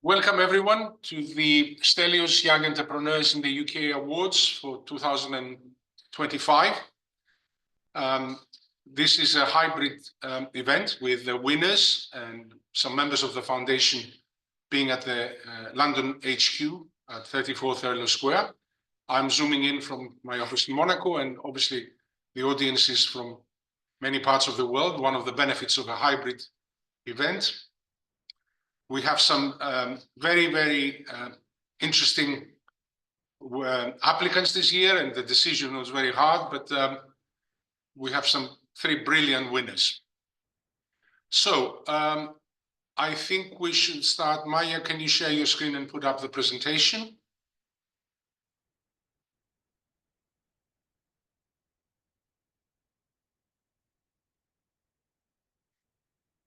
Welcome everyone to the Stelios Young Entrepreneurs in the UK Awards for 2025. This is a hybrid event with the winners and some members of the foundation being at the London HQ at 34 Thurlow Square. I'm zooming in from my office in Monaco, and obviously the audience is from many parts of the world, one of the benefits of a hybrid event. We have some very interesting applicants this year, and the decision was very hard, but we have some 3 brilliant winners. So I think we should start. Maya, can you share your screen and put up the presentation?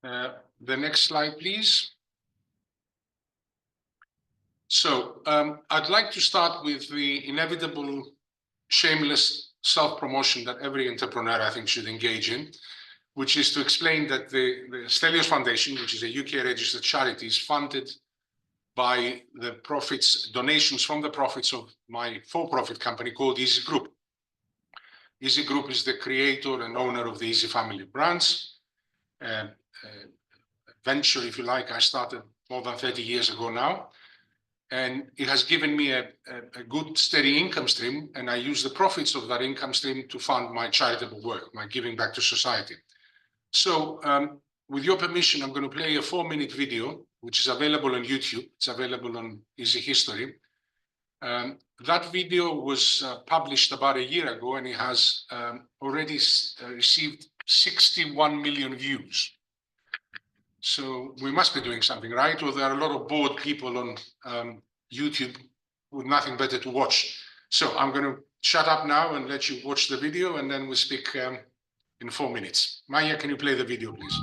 The next slide, please. So I'd like to start with the inevitable shameless self-promotion that every entrepreneur, I think, should engage in, which is to explain that the Stelios Foundation, which is a UK-registered charity, is funded by the donations from the profits of my for-profit company called Easy Group. Easy Group is the creator and owner of the Easy family brands. Venture, if you like, I started more than 30 years ago now. And it has given me a good, steady income stream, and I use the profits of that income stream to fund my charitable work, my giving back to society. So with your permission, I'm going to play a 4-minute video, which is available on YouTube. It's available on Easy History. That video was published about a year ago, and it has already received 61 million views. So we must be doing something right, or there are a lot of bored people on YouTube with nothing better to watch. So I'm going to shut up now and let you watch the video, and then we'll speak in 4 minutes. Maya, can you play the video, please?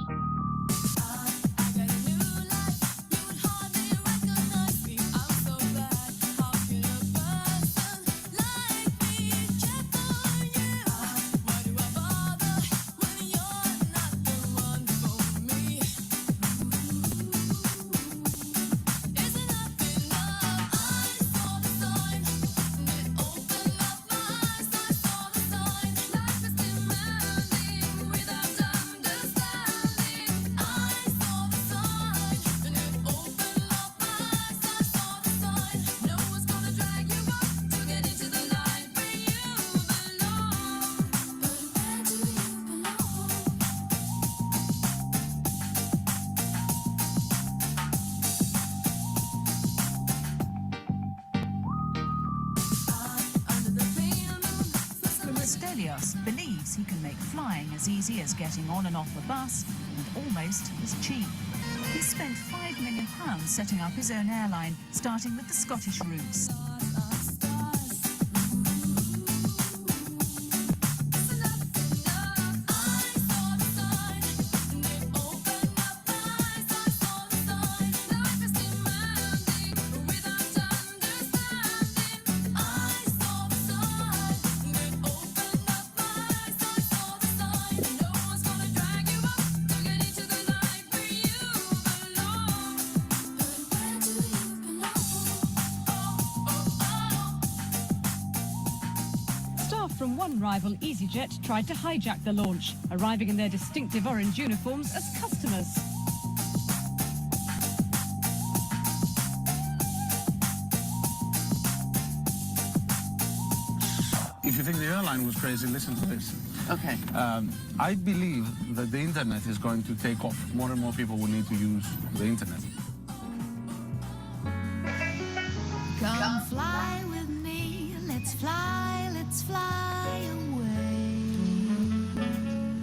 Stelios believes he can make flying as easy as getting on and off a bus, and almost as cheap. He spent £5 million setting up his own airline, starting with the Scottish routes. From one rival, easyJet tried to hijack the launch, arriving in their distinctive orange uniforms as customers. If you think the airline was crazy, listen to this. Okay. I believe that the internet is going to take off. More and more people will need to use the internet. Come fly with me, let's fly away.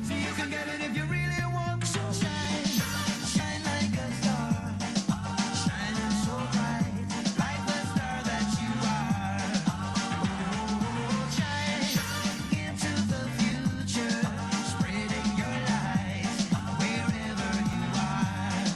So you can get it if you really want. So shine, shine like a star, shining so bright, like the star that you are. Oh, shine into the future, spreading your light wherever you are.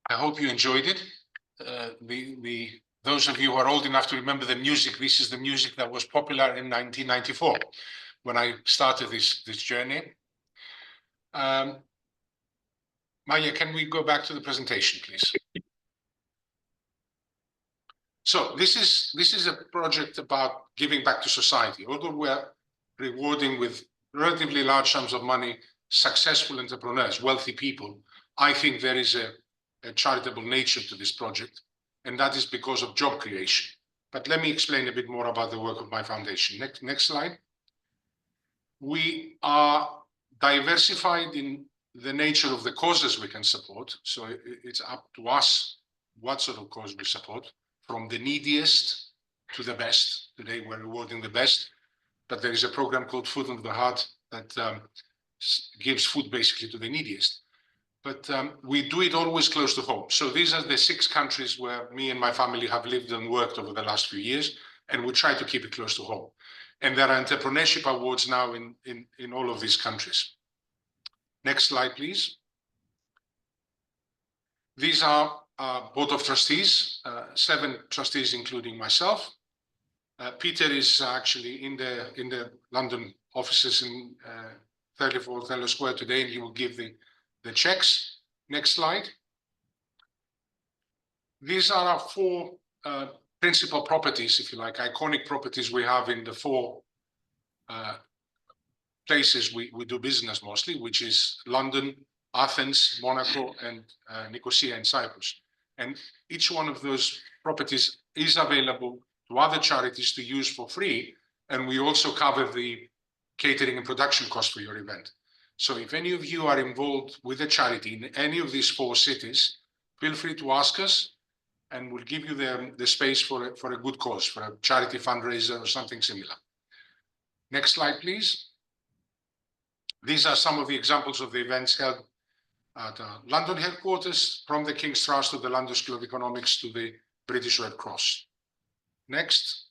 I hope you enjoyed it. Those of you who are old enough to remember the music, this is the music that was popular in 1994 when I started this journey. Maya, can we go back to the presentation, please? So this is a project about giving back to society. Although we're rewarding with relatively large sums of money successful entrepreneurs, wealthy people, I think there is a charitable nature to this project, and that is because of job creation. But let me explain a bit more about the work of my foundation. Next slide. We are diversified in the nature of the causes we can support. So it's up to us what sort of cause we support, from the neediest to the best. Today we're rewarding the best, but there is a program called Food on the Heart that gives food basically to the neediest. But we do it always close to home. So these are the 6 countries where me and my family have lived and worked over the last few years, and we try to keep it close to home. And there are entrepreneurship awards now in all of these countries. Next slide, please. These are board of trustees, 7 trustees, including myself. Peter is actually in the London offices in 34 Othello Square today, and he will give the checks. Next slide. These are our 4 principal properties, if you like, iconic properties we have in the 4 places we do business mostly, which is London, Athens, Monaco, and Nicosia in Cyprus. And each one of those properties is available to other charities to use for free. And we also cover the catering and production costs for your event. So if any of you are involved with a charity in any of these 4 cities, feel free to ask us, and we'll give you the space for a good cause, for a charity fundraiser or something similar. Next slide, please. These are some of the examples of the events held at London headquarters, from the King's Trust to the London School of Economics to the British Red Cross. Next.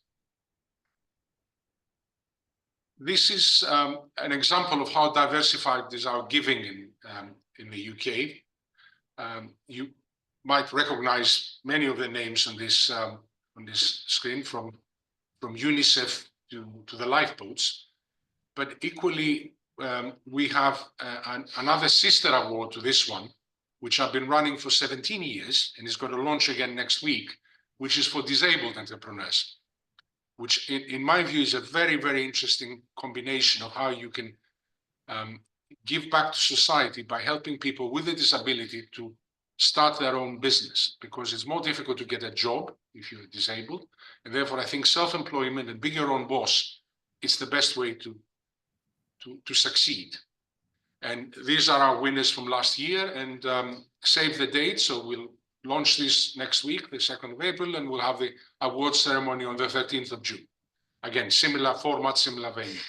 This is an example of how diversified is our giving in the UK. You might recognize many of the names on this screen, from UNICEF to the lifeboats, but equally we have another sister award to this one, which I've been running for 17 years and is going to launch again next week, which is for disabled entrepreneurs, which in my view is a very, very interesting combination of how you can give back to society by helping people with a disability to start their own business, because it's more difficult to get a job if you're disabled. And therefore, I think self-employment and being your own boss is the best way to succeed. And these are our winners from last year, and save the date. So we'll launch this next week, the 2nd of April, and we'll have the award ceremony on the 13th of June. Again, similar format, similar venue.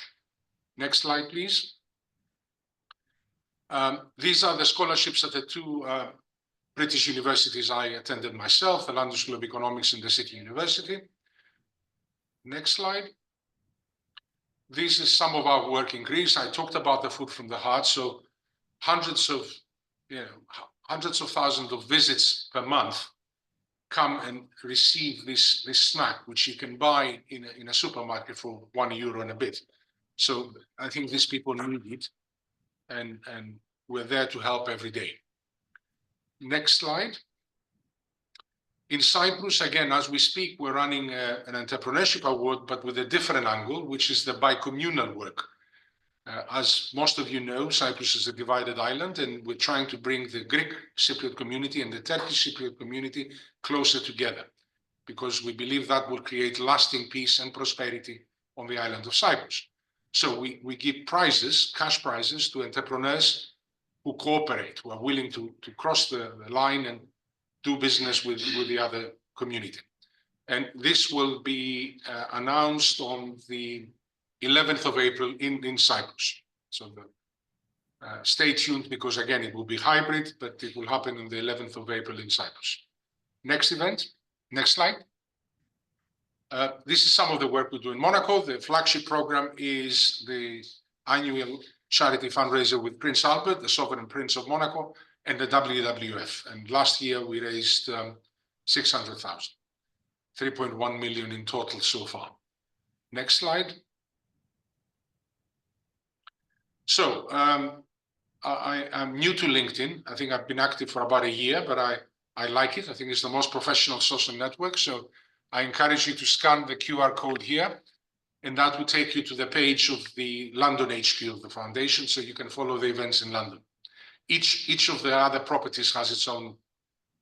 Next slide, please. These are the scholarships at the 2 British universities I attended myself, the London School of Economics and the City University. Next slide. This is some of our work in Greece. I talked about the Food from the Heart. So hundreds of thousands of visits per month come and receive this snack, which you can buy in a supermarket for €1 and a bit. So I think these people need it, and we're there to help every day. Next slide. In Cyprus, again, as we speak, we're running an entrepreneurship award, but with a different angle, which is the bicommunal work. As most of you know, Cyprus is a divided island, and we're trying to bring the Greek Cypriot community and the Turkish Cypriot community closer together, because we believe that will create lasting peace and prosperity on the island of Cyprus. So we give prizes, cash prizes, to entrepreneurs who cooperate, who are willing to cross the line and do business with the other community. And this will be announced on the 11th of April in Cyprus. So stay tuned, because again, it will be hybrid, but it will happen on the 11th of April in Cyprus. Next event, next slide. This is some of the work we do in Monaco. The flagship program is the annual charity fundraiser with Prince Albert, the Sovereign Prince of Monaco, and the WWF. And last year we raised 600,000, 3.1 million in total so far. Next slide. So I am new to LinkedIn. I think I've been active for about a year, but I like it. I think it's the most professional social network. So I encourage you to scan the QR code here, and that will take you to the page of the London HQ of the foundation, so you can follow the events in London. Each of the other properties has its own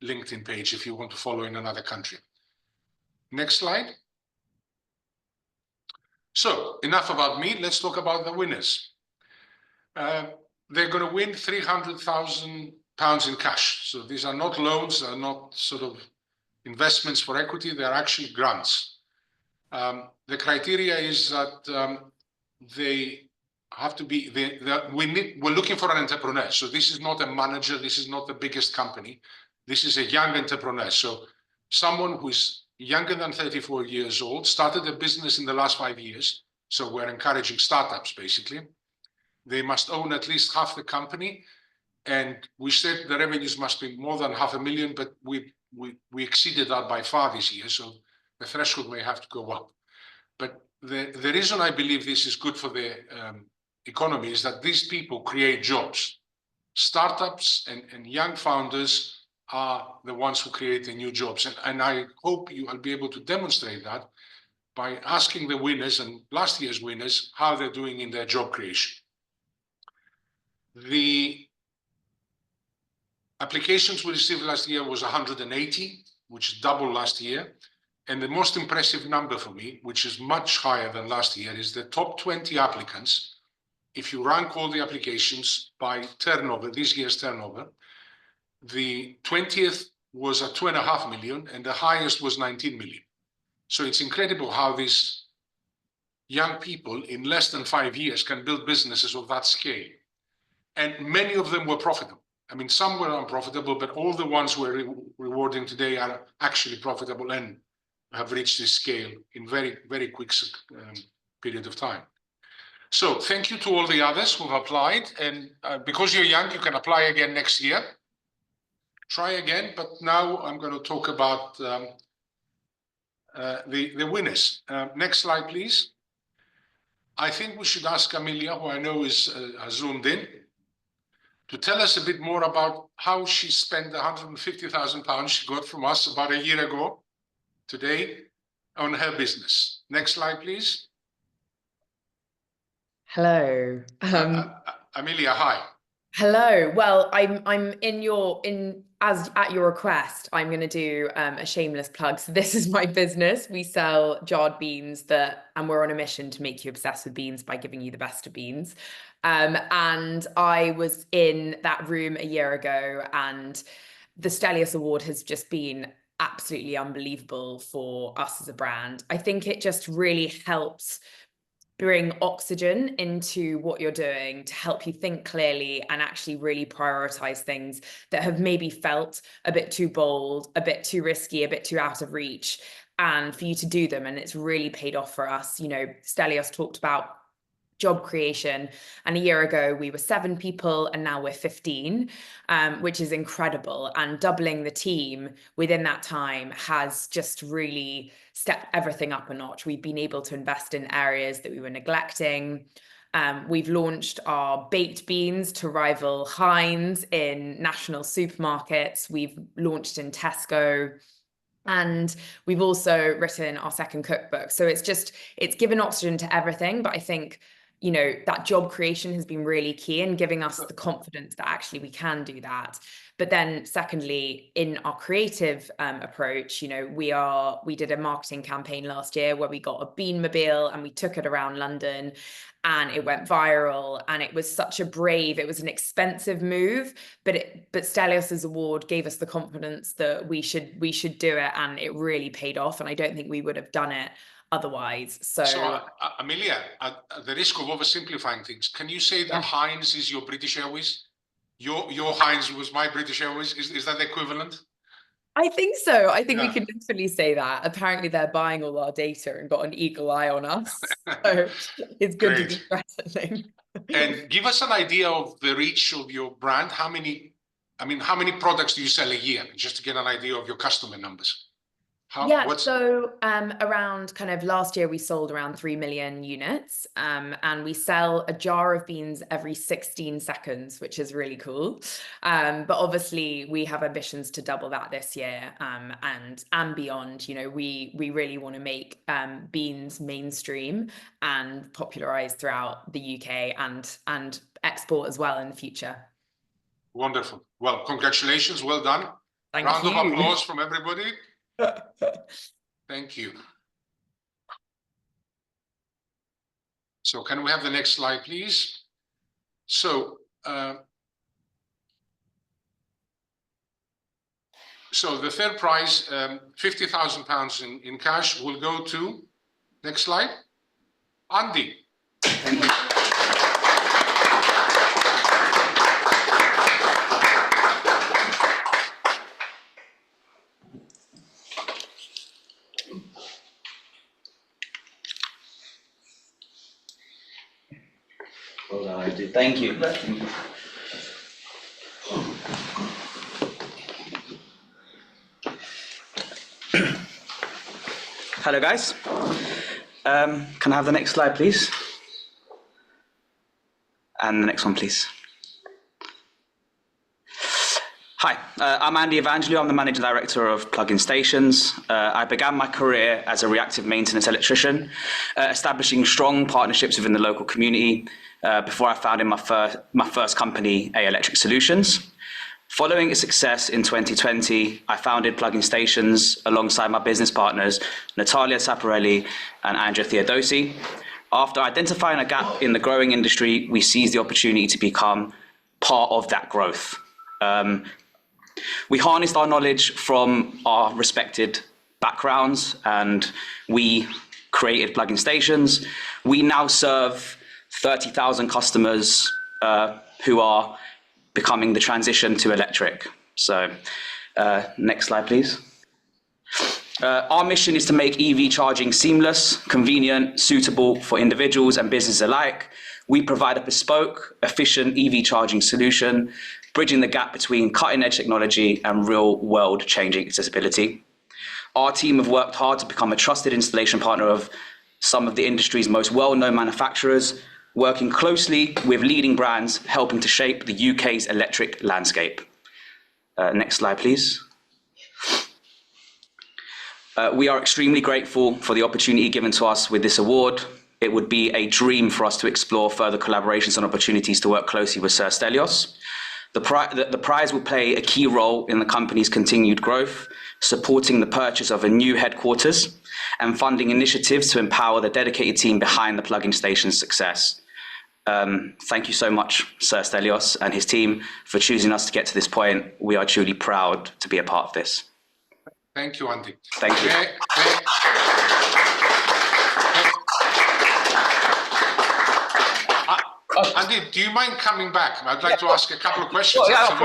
LinkedIn page if you want to follow in another country. Next slide. So enough about me. Let's talk about the winners. They're going to win £300,000 in cash. So these are not loans, they're not sort of investments for equity, they're actually grants. The criteria is that they have to be, we're looking for an entrepreneur. So this is not a manager, this is not the biggest company. This is a young entrepreneur. So someone who is younger than 34 years old, started a business in the last 5 years. So we're encouraging startups, basically. They must own at least half the company. And we said the revenues must be more than $500,000, but we exceeded that by far this year. So the threshold may have to go up. But the reason I believe this is good for the economy is that these people create jobs. Startups and young founders are the ones who create the new jobs. And I hope I'll be able to demonstrate that by asking the winners and last year's winners how they're doing in their job creation. The applications we received last year was 180, which is double last year. And the most impressive number for me, which is much higher than last year, is the top 20 applicants. If you rank all the applications by turnover, this year's turnover, the 20th was at 2.5 million and the highest was 19 million. So it's incredible how these young people in less than 5 years can build businesses of that scale. And many of them were profitable. I mean, some were unprofitable, but all the ones we're rewarding today are actually profitable and have reached this scale in very, very quick period of time. So thank you to all the others who've applied. And because you're young, you can apply again next year. Try again, but now I'm going to talk about the winners. Next slide, please. I think we should ask Amelia, who I know is zoomed in, to tell us a bit more about how she spent the £150,000 she got from us about a year ago today on her business. Next slide, please. Hello. Amelia, hi. Hello. Well, I'm at your request, I'm going to do a shameless plug. So this is my business. We sell jarred beans and we're on a mission to make you obsessed with beans by giving you the best of beans. And I was in that room a year ago, and the Stelios Award has just been absolutely unbelievable for us as a brand. I think it just really helps bring oxygen into what you're doing to help you think clearly and actually really prioritize things that have maybe felt a bit too bold, a bit too risky, a bit too out of reach, and for you to do them. And it's really paid off for us. You know, Stelios talked about job creation, and a year ago we were 7 people and now we're 15, which is incredible. And doubling the team within that time has just really stepped everything up a notch. We've been able to invest in areas that we were neglecting. We've launched our baked beans to rival Heinz in national supermarkets. We've launched in Tesco. And we've also written our second cookbook. So it's given oxygen to everything. But I think, you know, that job creation has been really key in giving us the confidence that actually we can do that. But then secondly, in our creative approach, you know, we did a marketing campaign last year where we got a beanmobile and we took it around London, and it went viral. And it was such a brave, it was an expensive move, but Stelios's award gave us the confidence that we should do it, and it really paid off. And I don't think we would have done it otherwise. So Amelia, at the risk of oversimplifying things, can you say that Heinz is your British Airways? Your Heinz was my British Airways. Is that the equivalent? I think so. I think we can definitely say that. Apparently they're buying all our data and got an eagle eye on us. So it's good to be threatening. And give us an idea of the reach of your brand. How many I mean, how many products do you sell a year? Just to get an idea of your customer numbers. So around kind of last year, we sold around 3 million units, and we sell a jar of beans every 16 seconds, which is really cool. But obviously, we have ambitions to double that this year, and beyond. You know, we really want to make beans mainstream and popularized throughout the UK and export as well in the future. Wonderful. Well, congratulations. Well done. Thank Round you. of applause from everybody. Thank you. So can we have the next slide, please? So, so the third prize, £50,000 in cash, will go to, next slide, Andy. Thank you. Well done, Andy. Thank you. Hello, guys. Can I have the next slide, please? And the next one, please. Hi, I'm Andy Evangelou. I'm the Managing Director of Plug-in Stations. I began my career as a reactive maintenance electrician, establishing strong partnerships within the local community before I founded my first company, A Electric Solutions. Following its success in 2020, I founded Plug-in Stations alongside my business partners, Natalia Saparelli and Andrea Theodosi. After identifying a gap in the growing industry, we seized the opportunity to become part of that growth. We harnessed our knowledge from our respected backgrounds and we created Plug-in Stations. We now serve 30,000 customers who are becoming the transition to electric. So next slide, please. Our mission is to make EV charging seamless, convenient, suitable for individuals and businesses alike. We provide a bespoke, efficient EV charging solution, bridging the gap between cutting-edge technology and real-world changing accessibility. Our team have worked hard to become a trusted installation partner of some of the industry's most well-known manufacturers, working closely with leading brands, helping to shape the UK's electric landscape. Next slide, please. We are extremely grateful for the opportunity given to us with this award. It would be a dream for us to explore further collaborations and opportunities to work closely with Sir Stelios. The prize will play a key role in the company's continued growth, supporting the purchase of a new headquarters and funding initiatives to empower the dedicated team behind the Plug-in Station's success. Thank you so much, Sir Stelios and his team, for choosing us to get to this point. We are truly proud to be a part of this. Thank you, Andy. Thank you. Andy, do you mind coming back? I'd like to ask a couple of questions. Yeah,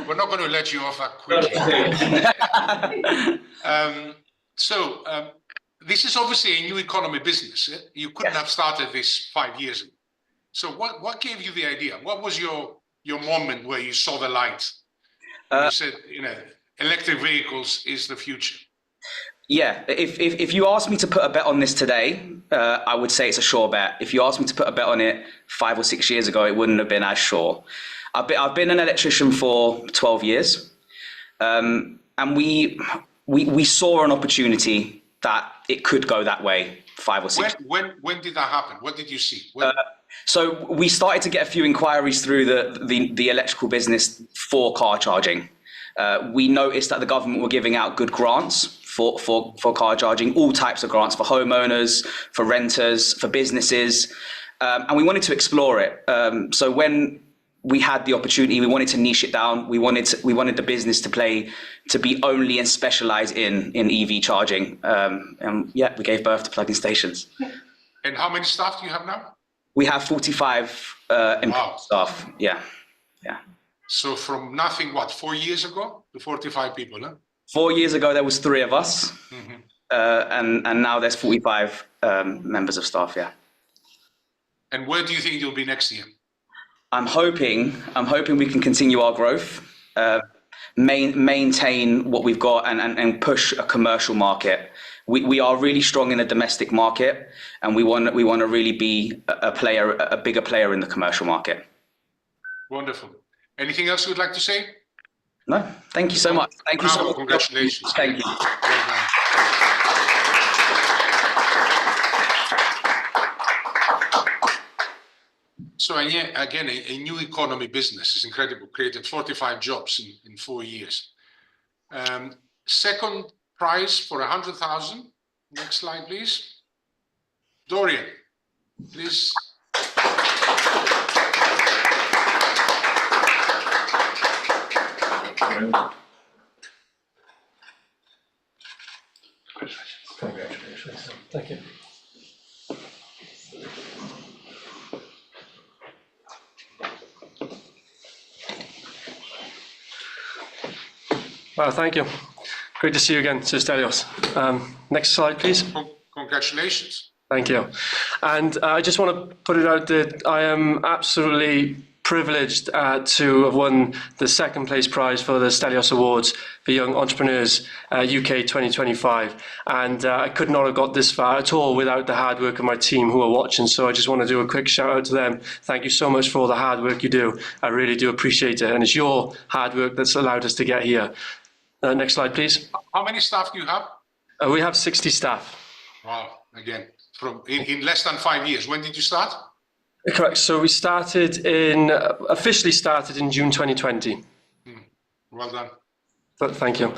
We're not going to let you off that quickly. This is obviously a new economy business. You couldn't have started this 5 years ago. So what gave you the idea? What was your moment where you saw the light? You said, electric vehicles is the future. Yeah, if you asked me to put a bet on this today, I would say it's a sure bet. If you asked me to put a bet on it 5 or 6 years ago, it wouldn't have been as sure. I've been an electrician for 12 years, and we saw an opportunity that it could go that way 5 or 6. When did that happen? What did you see? So we started to get a few inquiries through the electrical business for car charging. We noticed that the government were giving out good grants for car charging, all types of grants for homeowners, for renters, for businesses, and we wanted to explore it. So when we had the opportunity, we wanted to niche it down. We wanted the business to be only and specialize in EV charging. And yeah, we gave birth to Plug-in Stations. And how many staff do you have now? We have 45 employed staff. Yeah. So from nothing, 4 years ago to 45 people, huh? 4 years ago, there was 3 of us, and now there's 45 members of staff. Yeah. And where do you think you'll be next year? I'm hoping we can continue our growth. maintain what we've got and push a commercial market. We are really strong in the domestic market, and we want to really be a bigger player in the commercial market. Wonderful. Anything else you'd like to say? No, thank you so much. Thank you so much. Congratulations. Thank you. Well done. So again, a new economy business is incredible. Created 45 jobs in 4 years. Second prize for 100,000. Next slide, please. Dorian, please. Congratulations. Thank you. Thank you. Great to see you again, Sir Stelios. Next slide, please. Congratulations. Thank you. And I just want to put it out that I am absolutely privileged to have won the second place prize for the Stelios Awards for Young Entrepreneurs UK 2025. And I could not have got this far at all without the hard work of my team who are watching. So I just want to do a quick shout out to them. Thank you so much for all the hard work you do. I really do appreciate it. And it's your hard work that's allowed us to get here. Next slide, please. How many staff do you have? We have 60 staff. Wow, again, in less than 5 years. When did you start? Correct. So we officially started in June 2020. Well done. Thank you.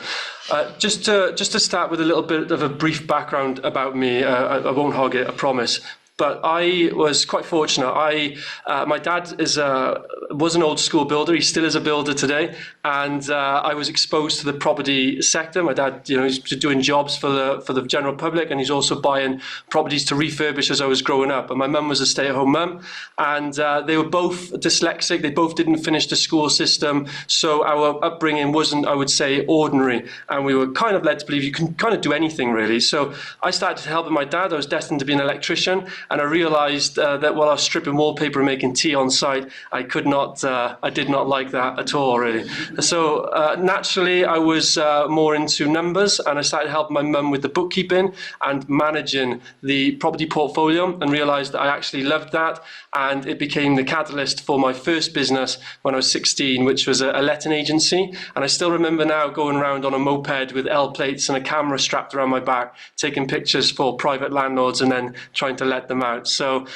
Just to start with a little bit of a brief background about me. I won't hog it, I promise. But I was quite fortunate. My dad was an old school builder. He still is a builder today, and I was exposed to the property sector. My dad, he's doing jobs for the general public, and he's also buying properties to refurbish as I was growing up. And my mum was a stay-at-home mum, and they were both dyslexic. They both didn't finish the school system, so our upbringing wasn't, I would say, ordinary. And we were kind of led to believe you can kind of do anything, really. So I started helping my dad. I was destined to be an electrician. And I realised that while I was stripping wallpaper and making tea on site, I did not like that at all, really. So naturally, I was more into numbers, and I started helping my mum with the bookkeeping and managing the property portfolio, and realised that I actually loved that. And it became the catalyst for my first business when I was 16, which was a letting agency. And I still remember now going around on a moped with L plates and a camera strapped around my back, taking pictures for private landlords and then trying to let them out. So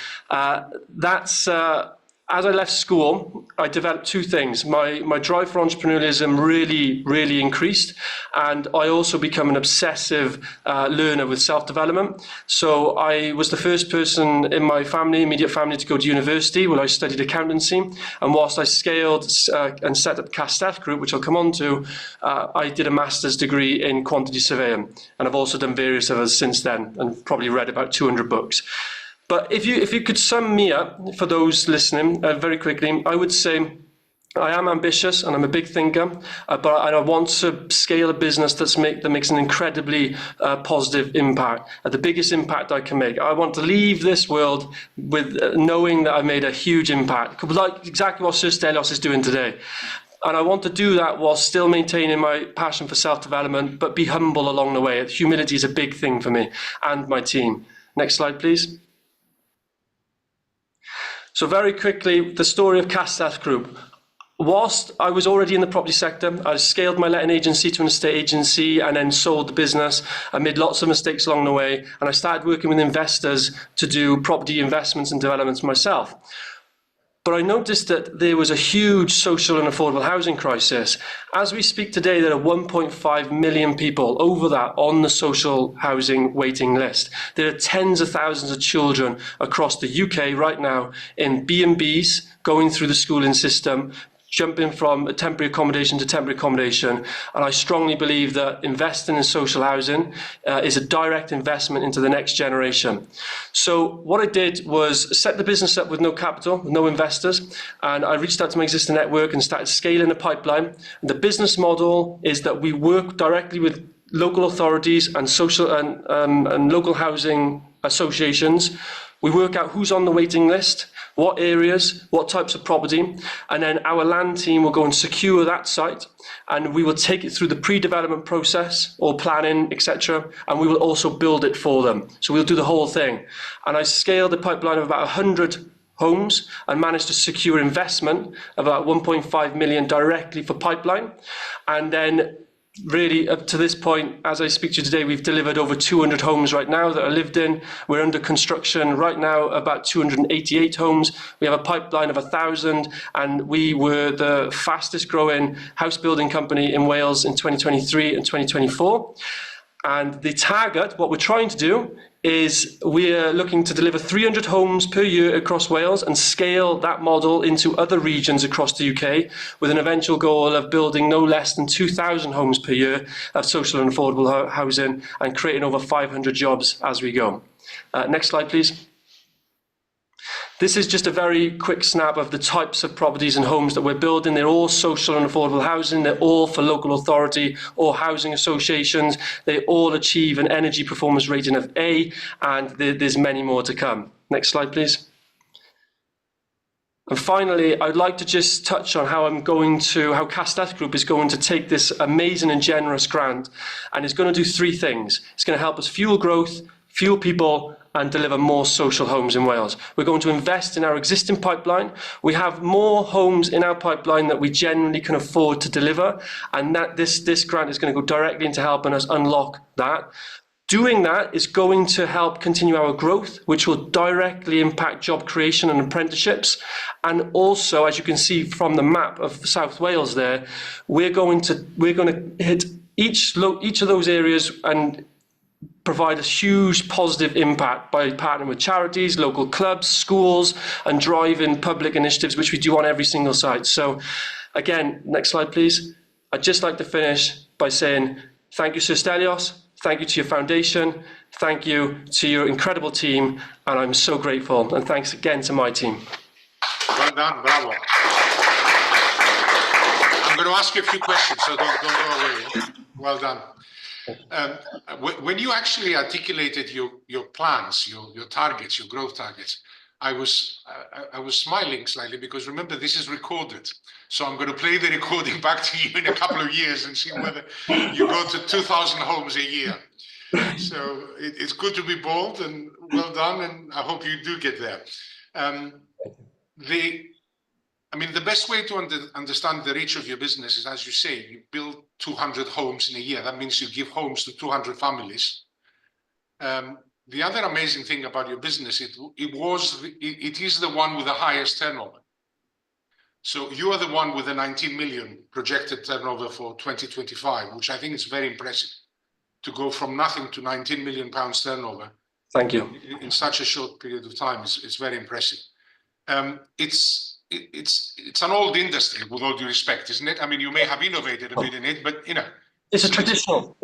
as I left school, I developed two things. My drive for entrepreneurialism really increased, and I also became an obsessive learner with self-development. So I was the first person in my immediate family, to go to university, where I studied accountancy. And whilst I scaled and set up Castell Group, which I'll come on to, I did a master's degree in quantity surveying. And I've also done various others since then, and probably read about 200 books. But if you could sum me up, for those listening, very quickly, I would say I am ambitious and I'm a big thinker, but I want to scale a business that makes an incredibly positive impact, the biggest impact I can make. I want to leave this world with knowing that I've made a huge impact, like exactly what Sir Stelios is doing today. And I want to do that while still maintaining my passion for self-development, but be humble along the way. Humility is a big thing for me and my team. Next slide, please. So very quickly, the story of Castell Group. Whilst I was already in the property sector, I scaled my letting agency to an estate agency and then sold the business. I made lots of mistakes along the way, and I started working with investors to do property investments and developments myself. But I noticed that there was a huge social and affordable housing crisis. As we speak today, there are 1.5 million people over that on the social housing waiting list. There are tens of thousands of children across the UK right now in B&Bs, going through the schooling system, jumping from temporary accommodation to temporary accommodation. And I strongly believe that investing in social housing is a direct investment into the next generation. So what I did was set the business up with no capital, no investors, and I reached out to my existing network and started scaling the pipeline. The business model is that we work directly with local authorities and social and local housing associations. We work out who's on the waiting list. what areas, what types of property, and then our land team will go and secure that site, and we will take it through the pre-development process or planning, etc., and we will also build it for them. So we'll do the whole thing. And I scaled the pipeline of about 100 homes and managed to secure investment of about 1.5 million directly for pipeline. And then really up to this point, as I speak to you today, we've delivered over 200 homes right now that are lived in. We're under construction right now, about 288 homes. We have a pipeline of 1,000, and we were the fastest growing house building company in Wales in 2023 and 2024. And the target, what we're trying to do, is we're looking to deliver 300 homes per year across Wales and scale that model into other regions across the UK, with an eventual goal of building no less than 2,000 homes per year of social and affordable housing and creating over 500 jobs as we go. Next slide, please. This is just a very quick snap of the types of properties and homes that we're building. They're all social and affordable housing. They're all for local authority or housing associations. They all achieve an energy performance rating of A, and there's many more to come. Next slide, please. And finally, I'd like to just touch on how how Castell Group is going to take this amazing and generous grant, and it's going to do three things. It's going to help us fuel growth, fuel people, and deliver more social homes in Wales. We're going to invest in our existing pipeline. We have more homes in our pipeline that we genuinely can afford to deliver, and that this grant is going to go directly into helping us unlock that. Doing that is going to help continue our growth, which will directly impact job creation and apprenticeships. And also, as you can see from the map of South Wales there, we're going to hit each of those areas and provide a huge positive impact by partnering with charities, local clubs, schools, and driving public initiatives, which we do on every single site. So again, next slide, please. I'd just like to finish by saying thank you, Sir Stelios. Thank you to your foundation. Thank you to your incredible team. And I'm so grateful. And thanks again to my team. Well done, bravo. I'm going to ask you a few questions, so don't go away. Well done. When you actually articulated your plans, your targets, your growth targets, I was smiling slightly because remember, this is recorded. So I'm going to play the recording back to you in a couple of years and see whether you go to 2,000 homes a year. So it's good to be bold, and well done, and I hope you do get there. The best way to understand the reach of your business is, as you say, you build 200 homes in a year. That means you give homes to 200 families. The other amazing thing about your business, it is the one with the highest turnover. So you are the one with the 19 million projected turnover for 2025, which I think is very impressive. To go from nothing to 19 million pounds turnover. Thank you. In such a short period of time is very impressive. It's an old industry, with all due respect, isn't it? I mean, you may have innovated a bit in it, but it's traditional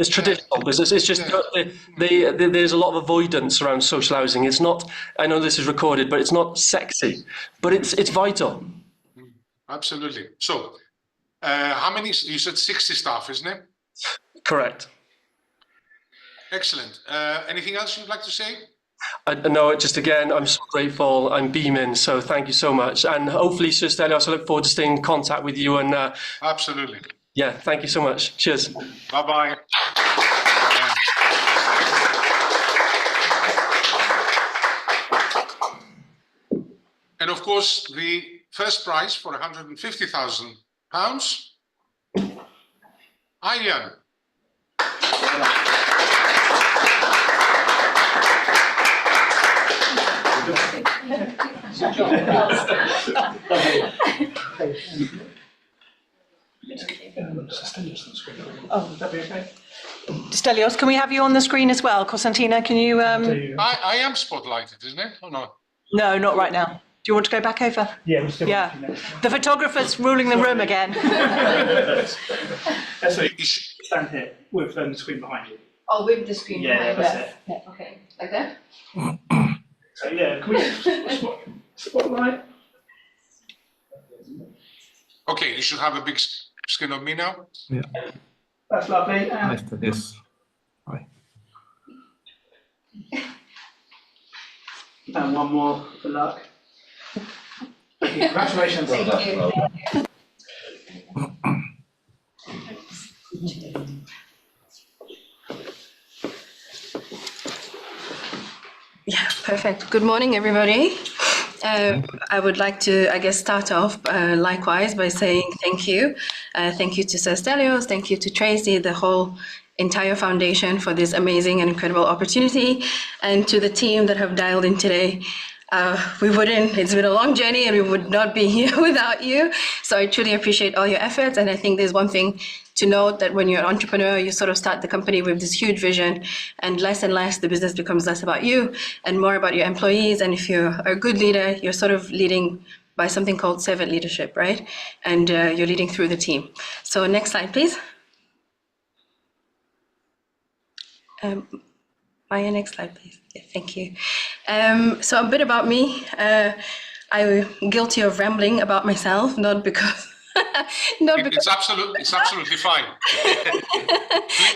business. It's just there's a lot of avoidance around social housing. It's not. I know this is recorded, but it's not sexy. But it's vital. Absolutely. So, how many? You said 60 staff, isn't it? Correct. Excellent. Anything else you'd like to say? No, just again, I'm so grateful. I'm beaming. So thank you so much. And hopefully, Sir Stelios, I look forward to staying in contact with you. And absolutely. Yeah, thank you so much. Cheers. Bye-bye. And of course, the first prize for £150,000. Ayaan. Stelios, can we have you on the screen as well? Costantina, can you... I am spotlighted, isn't it? Oh, no. No, not right now. Do you want to go back over? Yeah, yeah. The photographer's ruling the room again. So you stand here with the screen behind you. Oh, with the screen behind that's us. Yeah, okay. Like that? So yeah, can we spotlight? Okay, you should have a big screen of me now. Yeah. That's lovely. Nice to this. Hi. And one more for luck. Thank you. Congratulations. Thank you. Yeah, perfect. Good morning, everybody. I would like to, I guess, start off likewise by saying thank you. Thank you to Sir Stelios, thank you to Tracy, the whole entire foundation for this amazing and incredible opportunity, and to the team that have dialed in today. It's been a long journey and we would not be here without you. So I truly appreciate all your efforts. And I think there's one thing to note, that when you're an entrepreneur, you sort of start the company with this huge vision, and less the business becomes less about you and more about your employees. And if you're a good leader, you're sort of leading by something called servant leadership, right? And you're leading through the team. So next slide, please. Maya, next slide, please. Yeah, thank you. So a bit about me. I'm guilty of rambling about myself, not because... It's absolutely fine.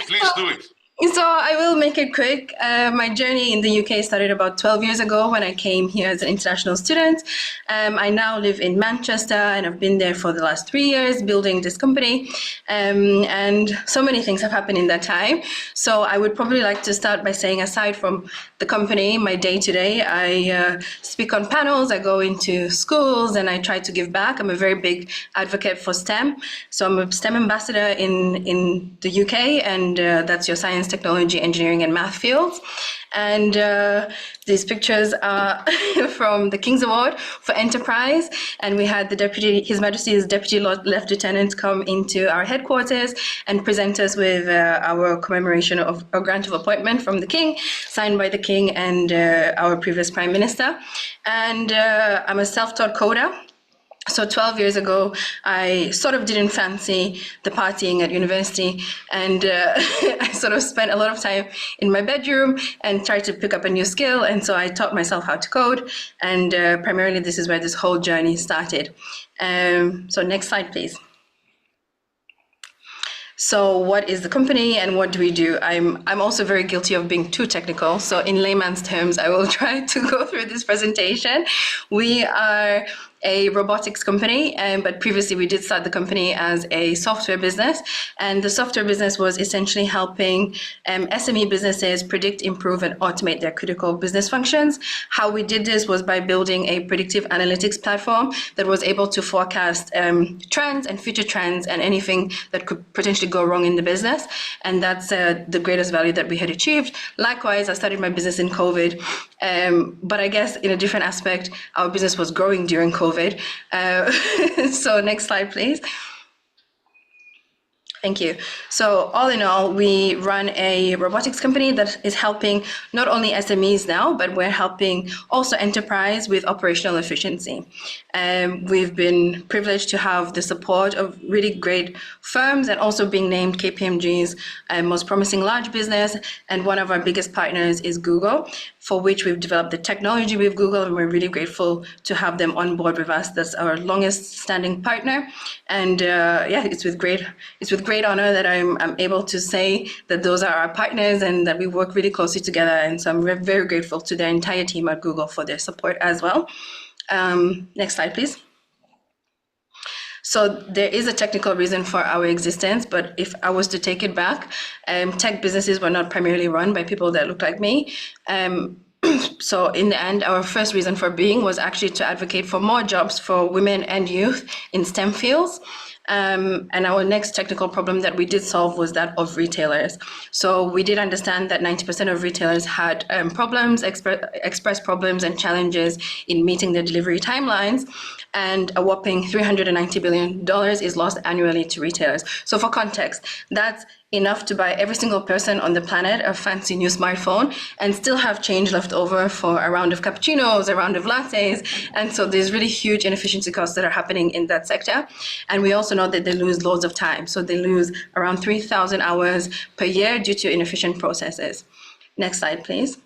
Please do it. So I will make it quick. My journey in the UK started about 12 years ago when I came here as an international student. I now live in Manchester and I've been there for the last 3 years building this company. And so many things have happened in that time. So I would probably like to start by saying, aside from the company, my day-to-day, I speak on panels, I go into schools and I try to give back. I'm a very big advocate for STEM. So I'm a STEM ambassador in the UK, and that's your science, technology, engineering, and math fields. And these pictures are from the King's Award for Enterprise. And we had His Majesty's Deputy Lieutenant come into our headquarters and present us with our commemoration of a grant of appointment from the King, signed by the King and our previous Prime Minister. And I'm a self-taught coder. So 12 years ago, I sort of didn't fancy the partying at university, and I sort of spent a lot of time in my bedroom and tried to pick up a new skill. And so I taught myself how to code, and primarily this is where this whole journey started. So next slide, please. So what is the company and what do we do? I'm also very guilty of being too technical. So in layman's terms, I will try to go through this presentation. We are a robotics company, but previously we did start the company as a software business, and the software business was essentially helping SME businesses predict, improve, and automate their critical business functions. How we did this was by building a predictive analytics platform that was able to forecast trends and future trends and anything that could potentially go wrong in the business, and that's the greatest value that we had achieved. Likewise, I started my business in COVID, but I guess in a different aspect, our business was growing during COVID. So next slide, please. Thank you. So all in all, we run a robotics company that is helping not only SMEs now, but we're helping also enterprise with operational efficiency. We've been privileged to have the support of really great firms and also being named KPMG's most promising large business. And one of our biggest partners is Google, for which we've developed the technology with Google, and we're really grateful to have them on board with us. That's our longest standing partner. And yeah, it's with great honor that I'm able to say that those are our partners and that we work really closely together. And so I'm very grateful to the entire team at Google for their support as well. Next slide, please. So there is a technical reason for our existence, but if I was to take it back, tech businesses were not primarily run by people that look like me. So in the end, our first reason for being was actually to advocate for more jobs for women and youth in STEM fields. And our next technical problem that we did solve was that of retailers. So we did understand that 90% of retailers had problems, express problems and challenges in meeting their delivery timelines. And a whopping $390 billion is lost annually to retailers. So for context, that's enough to buy every single person on the planet a fancy new smartphone and still have change left over for a round of cappuccinos, a round of lattes. And so there's really huge inefficiency costs that are happening in that sector. And we also know that they lose loads of time. So they lose around 3,000 hours per year due to inefficient processes. Next slide, please.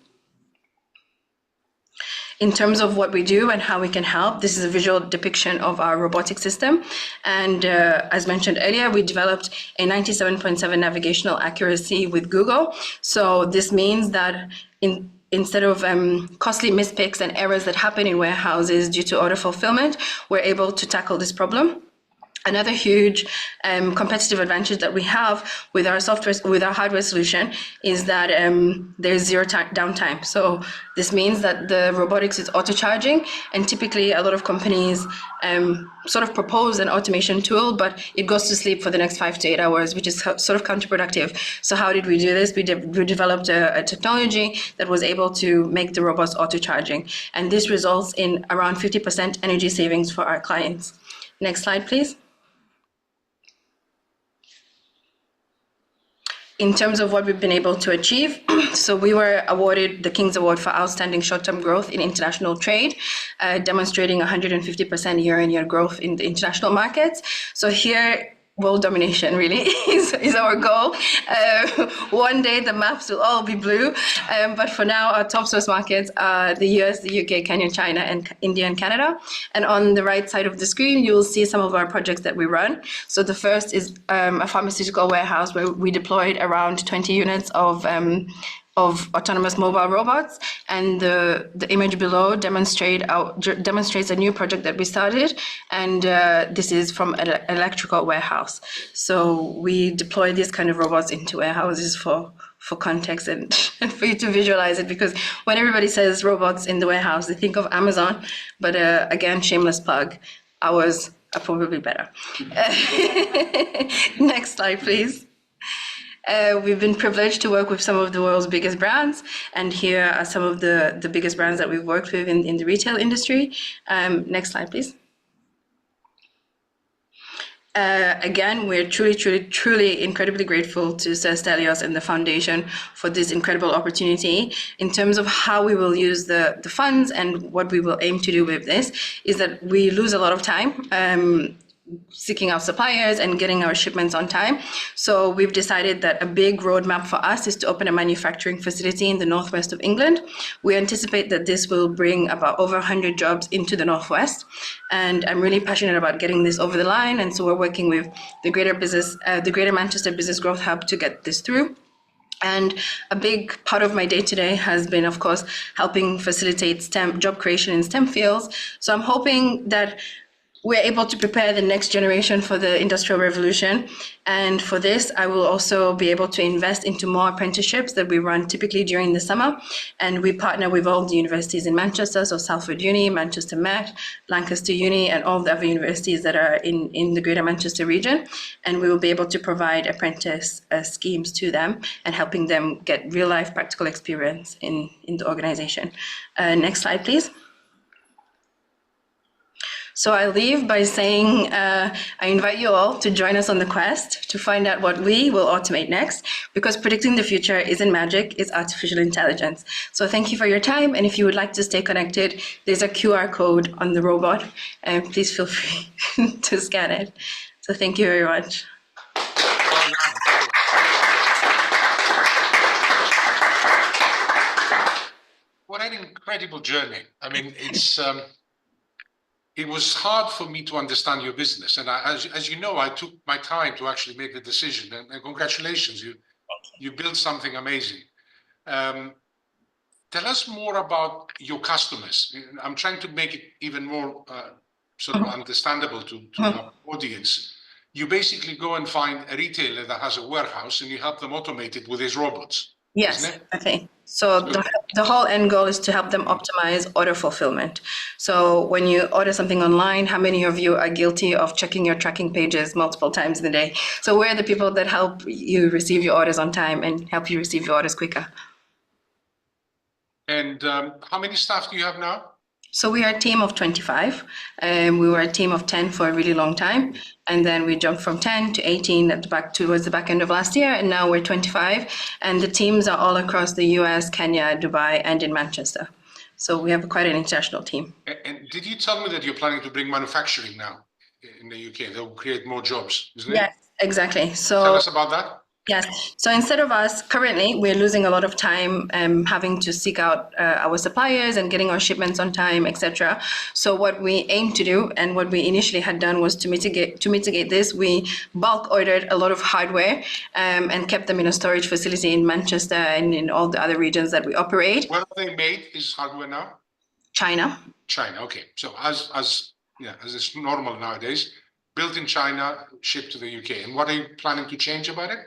In terms of what we do and how we can help, this is a visual depiction of our robotic system. And as mentioned earlier, we developed a 97.7 navigational accuracy with Google. So this means that instead of costly mispicks and errors that happen in warehouses due to order fulfillment, we're able to tackle this problem. Another huge competitive advantage that we have with our software, with our hardware solution, is that there's zero downtime. So this means that the robotics is auto-charging, and typically a lot of companies sort of propose an automation tool, but it goes to sleep for the next 5 to 8 hours, which is sort of counterproductive. So how did we do this? We developed a technology that was able to make the robots auto-charging, and this results in around 50% energy savings for our clients. Next slide, please. In terms of what we've been able to achieve, so we were awarded the King's Award for Outstanding Short-Term Growth in International Trade, demonstrating 150% year-on-year growth in the international markets. So here, world domination really is our goal. One day the maps will all be blue, but for now our top source markets are the US, the UK, Kenya, China, and India and Canada. And on the right side of the screen, you will see some of our projects that we run. So the first is a pharmaceutical warehouse where we deployed around 20 units of autonomous mobile robots, and the image below demonstrates a new project that we started, and this is from an electrical warehouse. So we deploy these kind of robots into warehouses for context and for you to visualize it, because when everybody says robots in the warehouse, they think of Amazon, but again, shameless plug, ours are probably better. Next slide, please. We've been privileged to work with some of the world's biggest brands, and here are some of the biggest brands that we've worked with in the retail industry. Next slide, please. Again, we're truly incredibly grateful to Sir Stelios and the foundation for this incredible opportunity. In terms of how we will use the funds and what we will aim to do with this, is that we lose a lot of time seeking out suppliers and getting our shipments on time. So we've decided that a big roadmap for us is to open a manufacturing facility in the northwest of England. We anticipate that this will bring about over 100 jobs into the northwest, and I'm really passionate about getting this over the line. And so we're working with the Greater Manchester Business Growth Hub to get this through. And a big part of my day-to-day has been, of course, helping facilitate job creation in STEM fields. So I'm hoping that we're able to prepare the next generation for the Industrial Revolution. And for this, I will also be able to invest into more apprenticeships that we run typically during the summer. And we partner with all the universities in Manchester, so Salford Uni, Manchester Met, Lancaster Uni, and all the other universities that are in the Greater Manchester region. And we will be able to provide apprentice schemes to them and helping them get real-life practical experience in the organization. Next slide, please. So I leave by saying I invite you all to join us on the quest to find out what we will automate next, because predicting the future isn't magic, it's artificial intelligence. So thank you for your time, and if you would like to stay connected, there's a QR code on the robot, and please feel free to scan it. So thank you very much. What an incredible journey. I mean, it was hard for me to understand your business. And as you know, I took my time to actually make the decision. And congratulations, you built something amazing. Tell us more about your customers. I'm trying to make it even more sort of understandable to our audience. You basically go and find a retailer that has a warehouse and you help them automate it with these robots. Yes, okay. So the whole end goal is to help them optimize order fulfillment. So when you order something online, how many of you are guilty of checking your tracking pages multiple times in a day? So we're the people that help you receive your orders on time and help you receive your orders quicker. And how many staff do you have now? So we are a team of 25. We were a team of 10 for a really long time. And then we jumped from 10 to 18 towards the back end of last year. And now we're 25. And the teams are all across the US, Kenya, Dubai, and in Manchester. So we have quite an international team. And did you tell me that you're planning to bring manufacturing now in the UK? They'll create more jobs, isn't it? Yes, exactly. So tell us about that. Yes. So instead of us, currently, we're losing a lot of time having to seek out our suppliers and getting our shipments on time, etc. So what we aim to do, and what we initially had done, was to mitigate this. We bulk ordered a lot of hardware and kept them in a storage facility in Manchester and in all the other regions that we operate. Where are they made? Is hardware now? China. China. Okay. So as is normal nowadays, built in China, shipped to the UK. And what are you planning to change about it?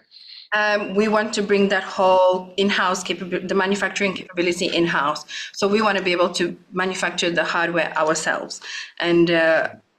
We want to bring that whole in-house the manufacturing capability in-house. So we want to be able to manufacture the hardware ourselves. And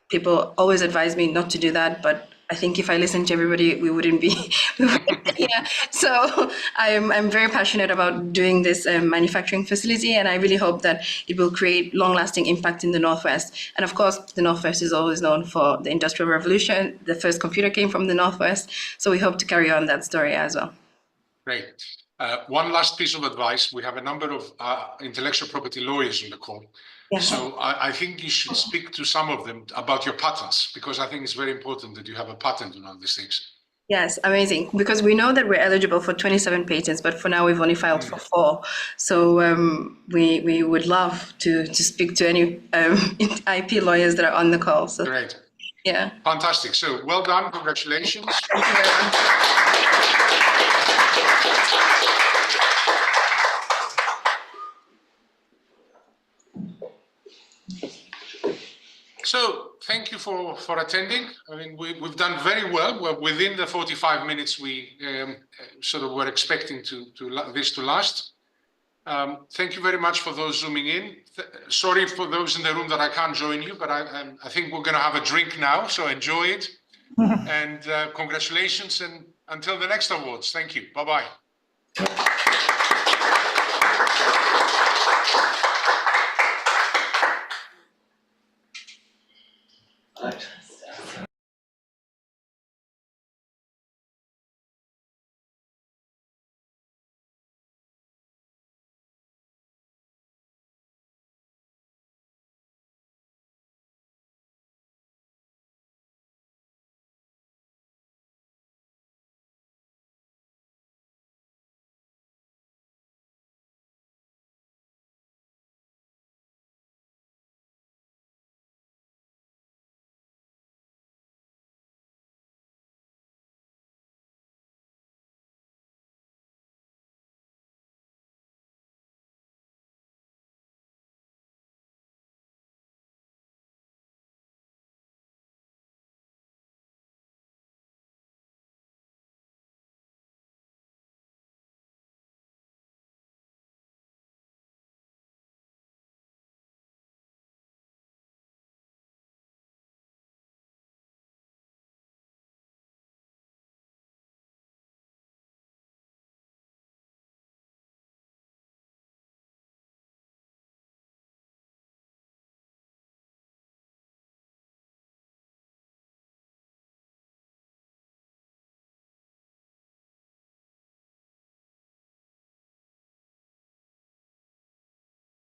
people always advise me not to do that, but I think if I listened to everybody, we wouldn't be here. So I'm very passionate about doing this manufacturing facility, and I really hope that it will create long-lasting impact in the Northwest. And of course, the Northwest is always known for the Industrial Revolution. The first computer came from the Northwest, so we hope to carry on that story as well. Great. One last piece of advice. We have a number of intellectual property lawyers on the call. Yes. So I think you should speak to some of them about your patents, because I think it's very important that you have a patent on all these things. Yes, amazing. Because we know that we're eligible for 27 patents, but for now we've only filed for 4. So we would love to speak to any IP lawyers that are on the call. So, great. Yeah. Fantastic. So well done. Congratulations. Thank you very much. So thank you for attending. I mean, we've done very well. We're within the 45 minutes we sort of were expecting this to last. Thank you very much for those zooming in. Sorry for those in the room that I can't join you, but I think we're going to have a drink now, so enjoy it. And congratulations, and until the next awards. Thank you. Bye-bye.